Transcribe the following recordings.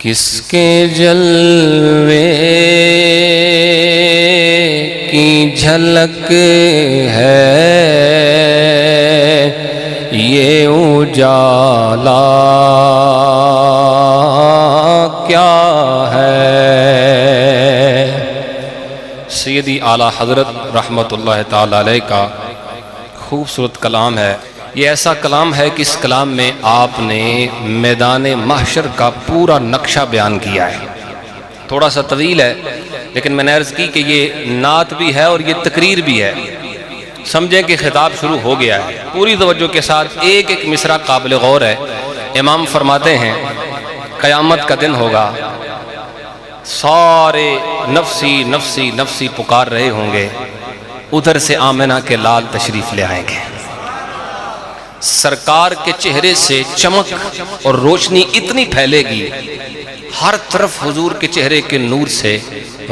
کس کے جلوے کی جھلک ہے یہ اجالا کیا ہے؟ سیدی اعلیٰ حضرت رحمت اللہ تعالی علیہ کا خوبصورت کلام ہے۔ یہ ایسا کلام ہے کہ اس کلام میں آپ نے میدان محشر کا پورا نقشہ بیان کیا ہے۔ تھوڑا سا طویل ہے لیکن میں نے عرض کی کہ یہ نعت بھی ہے اور یہ تقریر بھی ہے۔ سمجھیں کہ خطاب شروع ہو گیا ہے، پوری توجہ کے ساتھ ایک ایک مصرع قابل غور ہے۔ امام فرماتے ہیں قیامت کا دن ہوگا، سارے نفسی نفسی نفسی پکار رہے ہوں گے، ادھر سے آمنہ کے لال تشریف لے آئیں گے۔ سرکار کے چہرے سے چمک اور روشنی اتنی پھیلے گی، ہر طرف حضور کے چہرے کے نور سے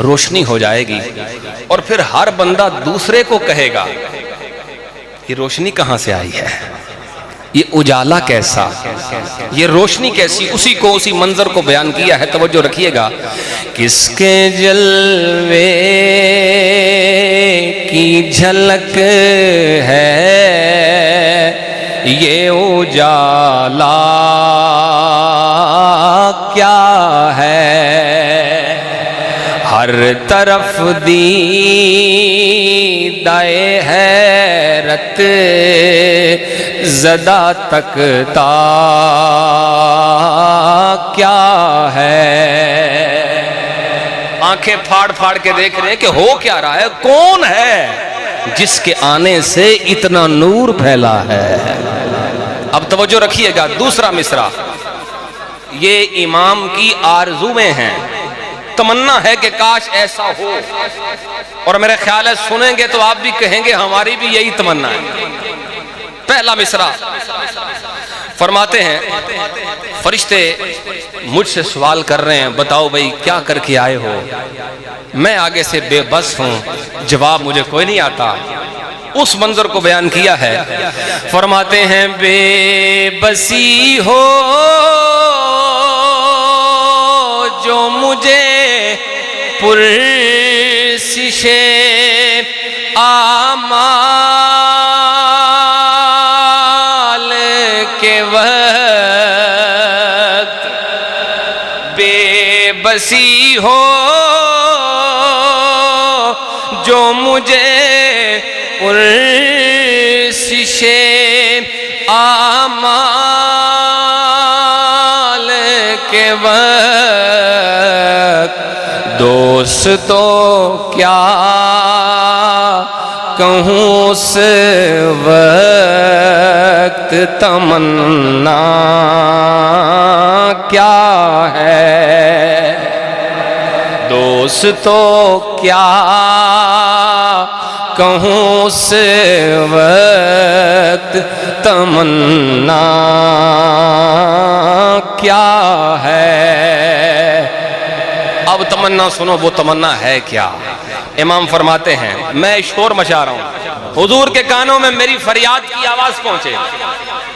روشنی ہو جائے گی، اور پھر ہر بندہ دوسرے کو کہے گا یہ روشنی کہاں سے آئی ہے، یہ اجالا کیسا، یہ روشنی کیسی؟ اسی منظر کو بیان کیا ہے، توجہ رکھیے گا۔ کس کے جلوے کی جھلک ہے یہ اجالا کیا ہے؟ ہر طرف دیدۂ حیرت زدہ تکتا کیا ہے؟ آنکھیں پھاڑ پھاڑ کے دیکھ رہے ہیں کہ ہو کیا رہا ہے، کون ہے جس کے آنے سے اتنا نور پھیلا ہے؟ اب توجہ رکھیے گا، دوسرا مصرع یہ امام کی آرزویں ہیں، تمنا ہے کہ کاش ایسا ہو، اور میرے خیال ہے سنیں گے تو آپ بھی کہیں گے ہماری بھی یہی تمنا ہے۔ پہلا مصرع فرماتے ہیں فرشتے مجھ سے سوال کر رہے ہیں، بتاؤ بھئی کیا کر کے آئے ہو؟ میں آگے سے بے بس ہوں، جواب مجھے کوئی نہیں آتا۔ اس منظر کو بیان کیا ہے، فرماتے ہیں بے بسی ہو جو مجھے پرسش اعمال کے وقت، بے بسی ہو جو مجھے پرسش اعمال کے وقت، دوستو کیا کہوں اس وقت تمنا کیا ہے؟ دوستو کیا کہوں اس وقت تمنا کیا ہے؟ اب تمنا سنو، وہ تمنا ہے کیا؟ امام فرماتے ہیں میں شور مچا رہا ہوں، حضور کے کانوں میں میری فریاد کی آواز پہنچے،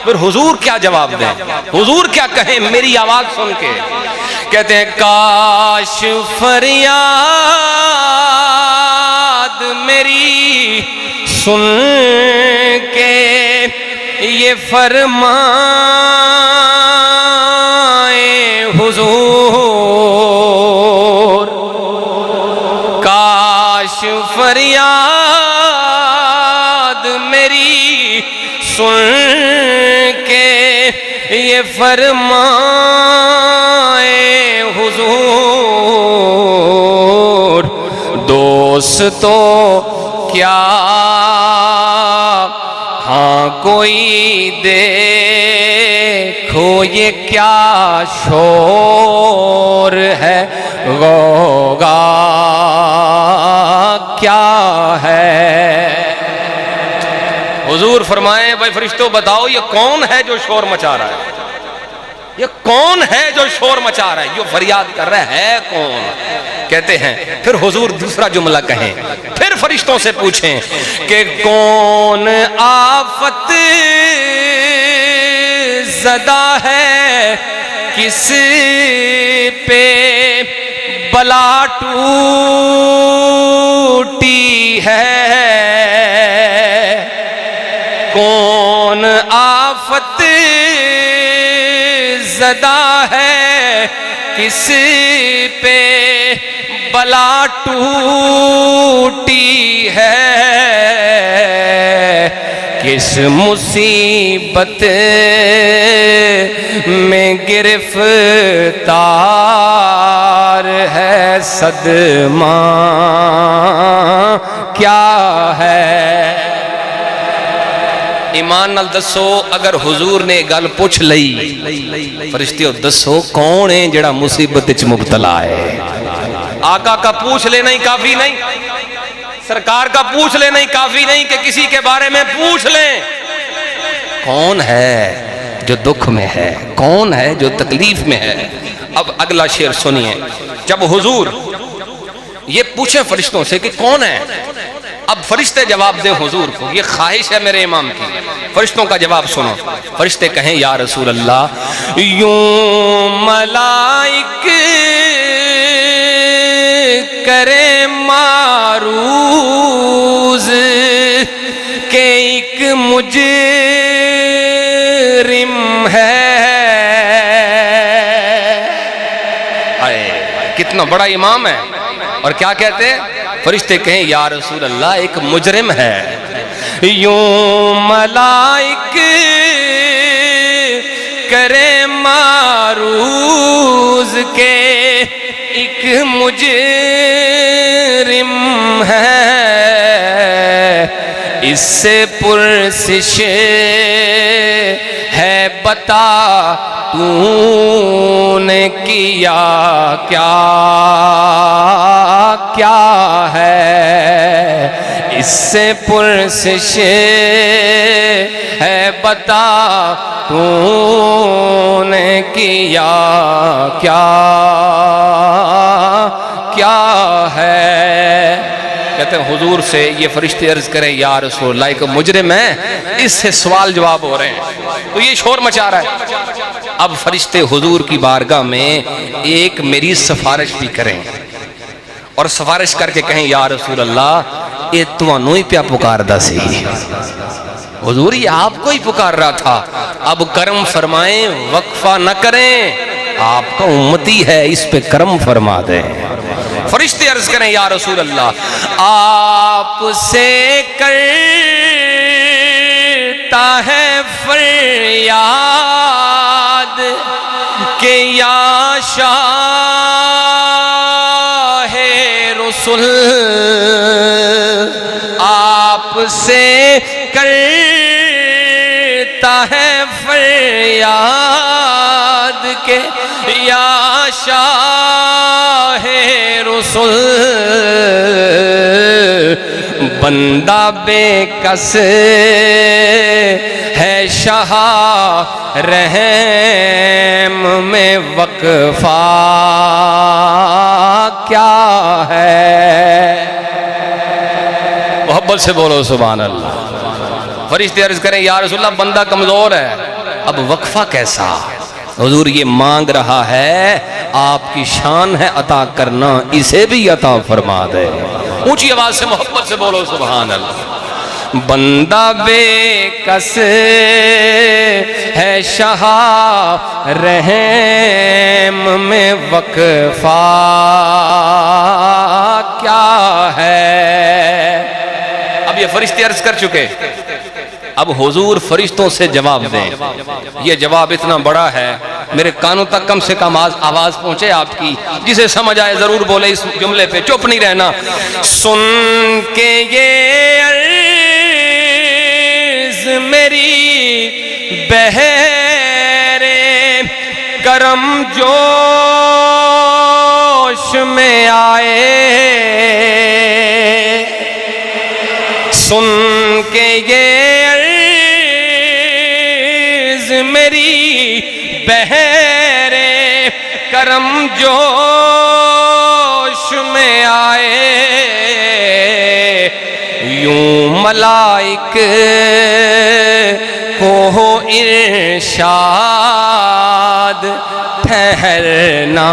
پھر حضور کیا جواب دیں، حضور کیا کہیں میری آواز سن کے؟ کہتے ہیں کاش فریاد میری سن کے یہ فرمائے حضور، کاش فریاد میری سن کے یہ فرمائے حضور، دوستو کیا ہاں کوئی دیکھو یہ کیا شور ہے، غوغا کیا ہے؟ حضور فرمائیں بھائی فرشتوں بتاؤ یہ کون ہے جو شور مچا رہا ہے، یہ کون ہے جو شور مچا رہا ہے، یہ فریاد کر رہا ہے کون؟ کہتے ہیں پھر حضور دوسرا جملہ کہیں، پھر فرشتوں سے پوچھیں کہ کون آفت زدہ ہے، کس پہ بلا ٹوٹی ہے، کون آفت زدہ ہے، کس پہ بلا ٹوٹی ہے، کس مصیبت میں گرفتار ہے، صدمہ کیا ہے۔ ایمان نال دسو اگر حضور نے گل پوچھ لئی فرشتیو دسو کون ہے جڑا مصیبت وچ مبتلا ہے؟ آقا کا پوچھ لینا ہی کافی نہیں، سرکار کا پوچھ لینا ہی کافی نہیں کہ کسی کے بارے میں پوچھ لیں کون ہے جو دکھ میں ہے، کون ہے جو تکلیف میں ہے۔ اب اگلا شعر سنیے، جب حضور یہ پوچھیں فرشتوں سے کہ کون ہے، اب فرشتے جواب دیں حضور کو، یہ خواہش ہے میرے امام کی، فرشتوں کا جواب سنو۔ فرشتے کہیں یا رسول اللہ، یوں ملائک کرے معروض کہ ایک مجرم ہے۔ کتنا بڑا امام ہے، اور کیا کہتے ہیں فرشتے کہیں یا رسول اللہ ایک مجرم ہے۔ یوں ملائک کرے معروض کے ایک مجرم ہے، اس سے پرسش ہے بتا تو نے کیا کیا کیا ہے، اس سے پرسش ہے بتا تو نے کیا کیا کیا ہے۔ کہتے ہیں حضور سے یہ فرشتے عرض کریں یا رسول اللہ ایک مجرم ہے، اس سے سوال جواب ہو رہے ہیں، تو یہ شور مچا رہا ہے۔ اب فرشتے حضور کی بارگاہ میں ایک میری سفارش بھی کریں اور سفارش کر کے کہیں یا رسول اللہ یہ تمہوں ہی پیا پکار دا سی، حضور یہ آپ کو ہی پکار رہا تھا، اب کرم فرمائیں وقفہ نہ کریں، آپ کا امتی ہے اس پہ کرم فرما دیں۔ فرشتے عرض کریں یا رسول اللہ آپ سے کرتا ہے فریاد کہ یا شاہ رسول، آپ سے کرتا ہے فریاد کہ یا شاہ رسول، بندہ بے کس ہے شاہ رحم میں وقفہ کیا ہے۔ محبت سے بولو سبحان اللہ۔ فرشتے عرض کریں یا رسول اللہ بندہ کمزور ہے، اب وقفہ کیسا؟ حضور یہ مانگ رہا ہے، آپ کی شان ہے عطا کرنا، اسے بھی عطا فرما دے۔ اونچی آواز سے محبت سے بولو سبحان اللہ۔ بندہ بے کس ہے شاہ رحم میں وقفہ کیا ہے۔ اب یہ فرشتے عرض کر چکے، اب حضور فرشتوں سے جواب دیں۔ یہ جواب اتنا بڑا ہے میرے کانوں تک کم سے کم آواز پہنچے آپ کی، جسے سمجھ آئے ضرور بولے، اس جملے پہ چپ نہیں رہنا۔ سن کے یہ عرض میری بہر کرم جوش میں آئے، سن کے یہ عرض میری بہر کرم جوش میں آئے، یوں ملائک کو ارشاد ٹھہرنا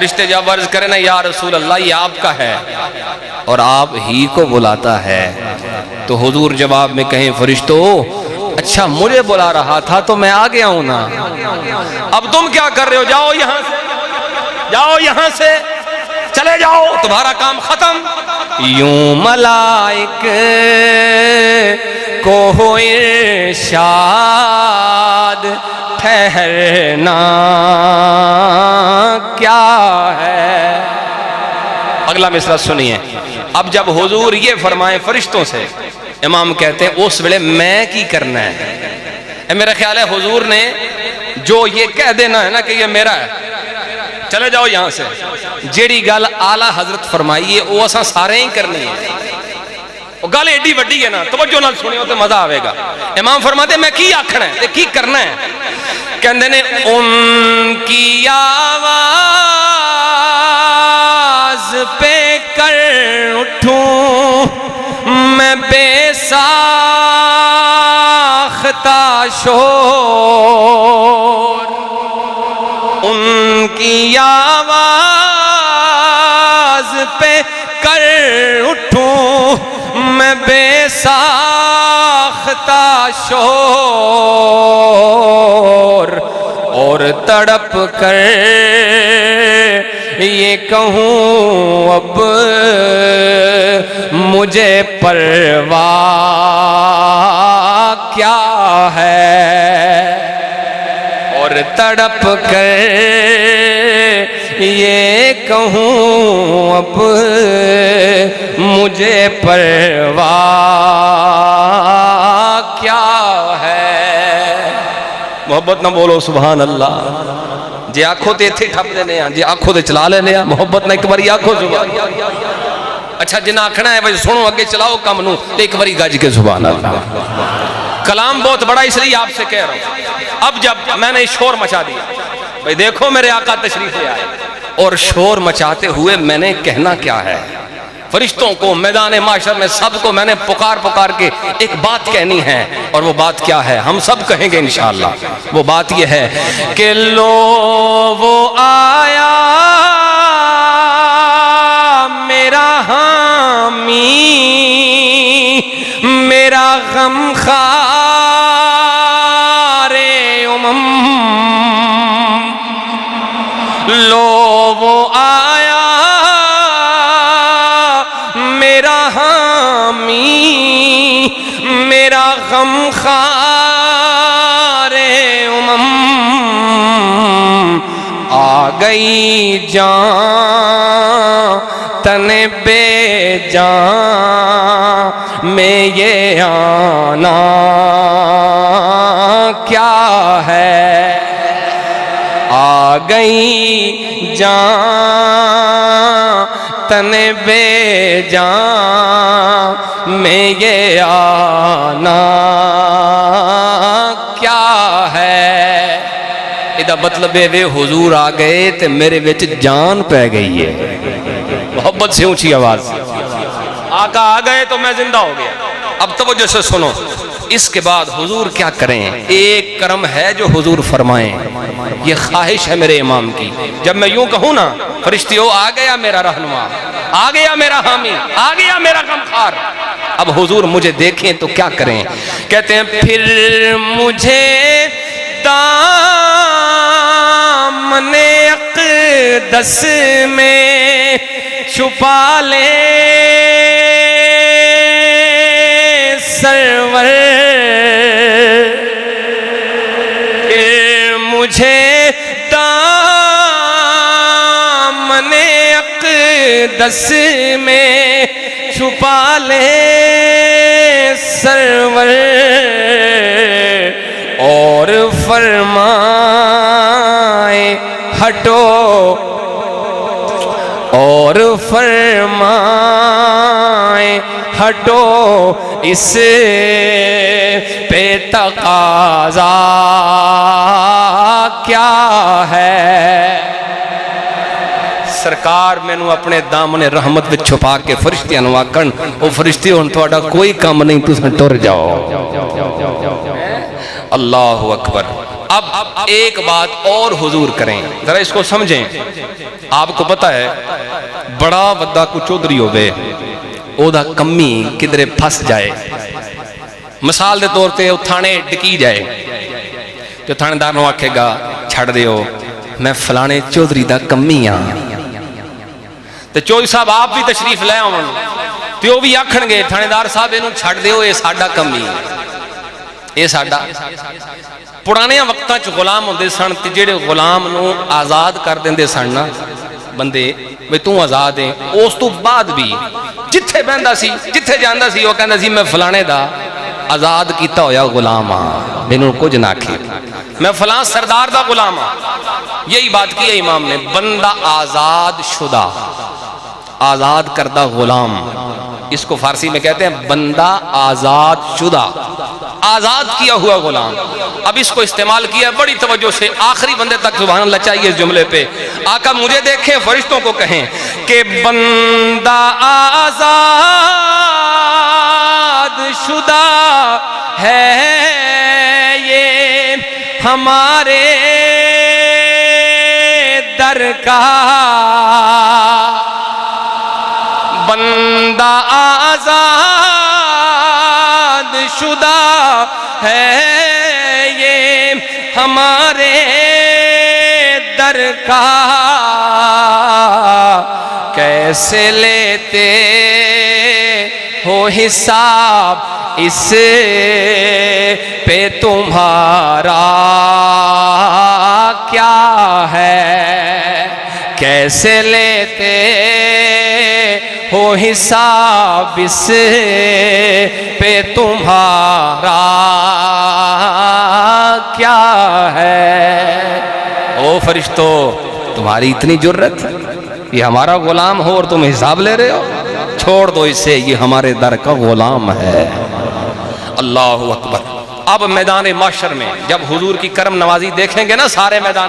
فرشتے جب عرض کریں نا یا رسول اللہ یہ آپ کا ہے اور آپ ہی کو بلاتا ہے، تو حضور جواب میں کہیں فرشتوں اچھا مجھے بلا رہا تھا تو میں آ گیا ہوں نا، اب تم کیا کر رہے ہو؟ جاؤ یہاں سے، جاؤ یہاں سے، چلے جاؤ، تمہارا کام ختم۔ یوں ملائک کو ہو ارشاد ٹھہرنا کیا ہے۔ اگلا مصرع سنیے، اب جب حضور یہ فرمائے فرشتوں سے، امام کہتے ہیں اس ویلے میں کی کرنا ہے۔ میرا خیال ہے حضور نے جو یہ کہہ دینا ہے نا کہ یہ میرا ہے، چلے جاؤ یہاں سے، جیڑی گل اعلیٰ حضرت فرمائی ہے وہ اساں سارے ہی کرنی ہے۔ وہ گل ایڈی وڈی ہے نا، توجہ نال سنیو تے مزہ آوے گا۔ امام فرماتے ہیں میں کی آکھنا ہے تے کی کرنا ہے، کہندے نے ان کی آواز پہ کر اٹھوں میں بے ساختہ شور، ان کی آواز پہ کر اٹھوں میں بے ساختہ شور، اور تڑپ کر یہ کہوں اب مجھے پرواہ کیا ہے، اور تڑپ کر یہ کہوں اب مجھے پرواہ کیا ہے۔ محبت نہ بولو سبحان اللہ، جی آنکھوں تے تھے ٹھپ دینے ہیں، جی آنکھوں تے چلا لینے ہیں، محبت نہ ایک باری آنکھوں سبحان اللہ۔ اچھا جنہ آنکھنا ہے بھائی سنو اگے چلاؤ کم نو، ایک باری گاج کے سبحان اللہ۔ کلام بہت بڑا اس لیے آپ سے کہہ رہا ہوں۔ اب جب میں نے شور مچا دیا بھائی دیکھو میرے آقا تشریف لے آئے، اور شور مچاتے ہوئے میں نے کہنا کیا ہے، فرشتوں کو میدان معاشر میں سب کو میں نے پکار پکار کے ایک بات کہنی ہے، اور وہ بات کیا ہے ہم سب کہیں گے انشاءاللہ۔ وہ بات یہ ہے کہ لو وہ آیا میرا حامی، میرا غمخوار امم، لو وہ آیا میرا حامی، میرا غمخوار امم، آ گئی جان تن بے جان میں یہ آنا کیا ہے، آ گئی جان تن بے جان میں یہ آنا کیا ہے۔ ادھا مطلب ہے وہ حضور آ گئے تے میرے وچ جان پہ گئی ہے، محبت سے اونچی آواز، آقا آ گئے تو میں زندہ ہو گیا۔ اب توجہ سے سنو، اس کے بعد حضور کیا کریں، ایک کرم ہے جو حضور فرمائیں، یہ خواہش ہے میرے امام کی۔ جب میں یوں کہوں نا فرشتیوں آ گیا میرا رہنما، آ گیا میرا حامی، آ گیا میرا غمخوار، اب حضور مجھے دیکھیں تو کیا کریں، کہتے ہیں پھر مجھے دامن اقدس میں چھپا لے سرور، مجھے دامن اقدس میں چھپا لے سرور، اور فرمائے ہٹو، اور فرمائے ہٹو اس پہ تقاضا کیا ہے۔ سرکار میں نو اپنے دامن رحمت وچ چھپا کے فرشتیاں نو آکھن او فرشتی ہن تہاڈا کوئی کام نہیں، تساں ٹر جاؤ۔ اللہ اکبر۔ اب ایک بات اور حضور کریں، ذرا اس کو سمجھیں. آپ کو پتا ہے بڑا وڈا کو چودھری ہوئے او دا کمی کدھرے پھس جائے، مثال دے طور تے تھانے ڈکی جائے تو تھانے دار نو آکھے گا چھڑ دیو میں فلانے چودھری دا کمی ہاں، تو چودھری صاحب آپ بھی تشریف لے آؤں تو وہ بھی آکھن گے تھانے دار صاحب انہوں چھڑ دیو یہ ساڈا کمی، یہ ساڈا. پرانے وقتاں چ غلام ہوندے سن تے جڑے غلام نو آزاد کر دیندے سن نا بندے بے تو آزاد ہیں، اس تو بعد بھی جتھے بہندا سی جتھے جاندا سی وہ کہندا سی میں فلانے دا آزاد کیتا ہویا غلام ہاں، مینوں کچھ نہ آکھے، میں فلاں سردار دا غلام ہاں. یہی بات کی ہے امام نے، بندہ آزاد شدہ، آزاد کردہ غلام، اس کو فارسی میں کہتے ہیں بندہ آزاد شدہ، آزاد کیا ہوا غلام. اب اس کو استعمال کیا بڑی توجہ سے، آخری بندے تک سبحان اللہ چاہیے اس جملے پہ. آقا مجھے دیکھیں فرشتوں کو کہیں کہ بندہ آزاد شدہ ہے یہ ہمارے در کا، بندہ آزاد شدہ ہے یہ ہمارے در کا، کیسے لیتے ہو حساب اس پہ تمہارا کیا ہے، کیسے لیتے ہو حساب اس پہ تمہارا کیا ہے. او فرشتو تمہاری اتنی جرت یہ ہمارا غلام ہو اور تم حساب لے رہے ہو، چھوڑ دو اسے، یہ ہمارے در کا غلام ہے. اللہ اکبر. اب میدان معاشر میں جب حضور کی کرم نوازی دیکھیں گے نا سارے میدان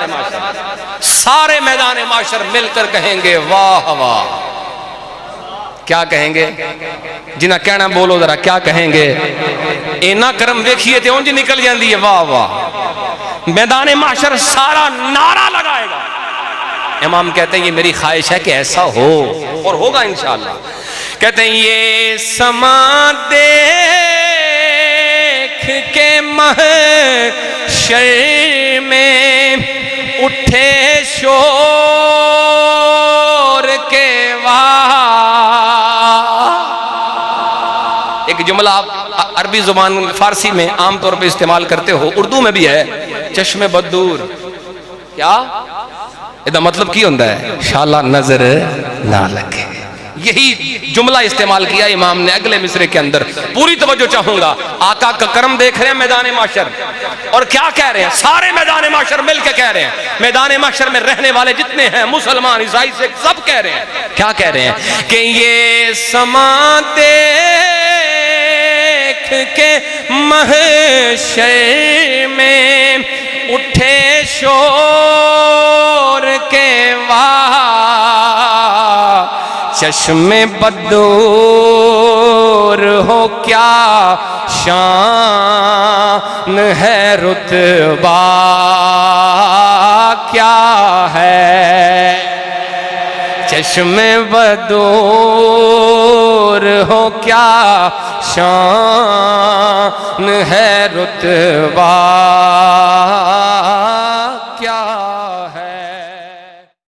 معاشر مل کر کہیں گے واہ واہ. کیا کہیں گے؟ جنہ کہنا بولو ذرا، کیا کہیں گے؟ اینا کرم دیکھئے تھے انج نکل جاندی ہے واہ واہ. میدان معاشر سارا نعرہ لگائے گا. امام کہتے ہیں یہ میری خواہش ہے کہ ایسا ہو اور ہوگا انشاءاللہ. کہتے ہیں یہ سما دیکھ کے محشر میں اٹھے شور کے ایک جملہ آپ عربی زبان فارسی میں عام طور پہ استعمال کرتے ہو، اردو میں بھی ہے، چشم بدور. کیا یہ مطلب کی ہوندہ ہے؟ شالا نظر نہ لگے. یہی جملہ استعمال کیا امام نے اگلے مصرے کے اندر. پوری توجہ چاہوں گا، آقا کا کرم دیکھ رہے ہیں میدان معاشر، اور کیا کہہ رہے ہیں؟ سارے میدان معاشر مل کے کہہ رہے ہیں، میدان معاشر میں رہنے والے جتنے ہیں مسلمان عیسائی سے سب کہہ رہے ہیں. کیا کہہ رہے ہیں؟ کہ یہ سما دیکھ کے محشر میں اٹھے شور کے چشم بدور ہو کیا شان ہے، رتبہ کیا ہے. چشم بدور ہو کیا شان ہے، رتبہ کیا ہے.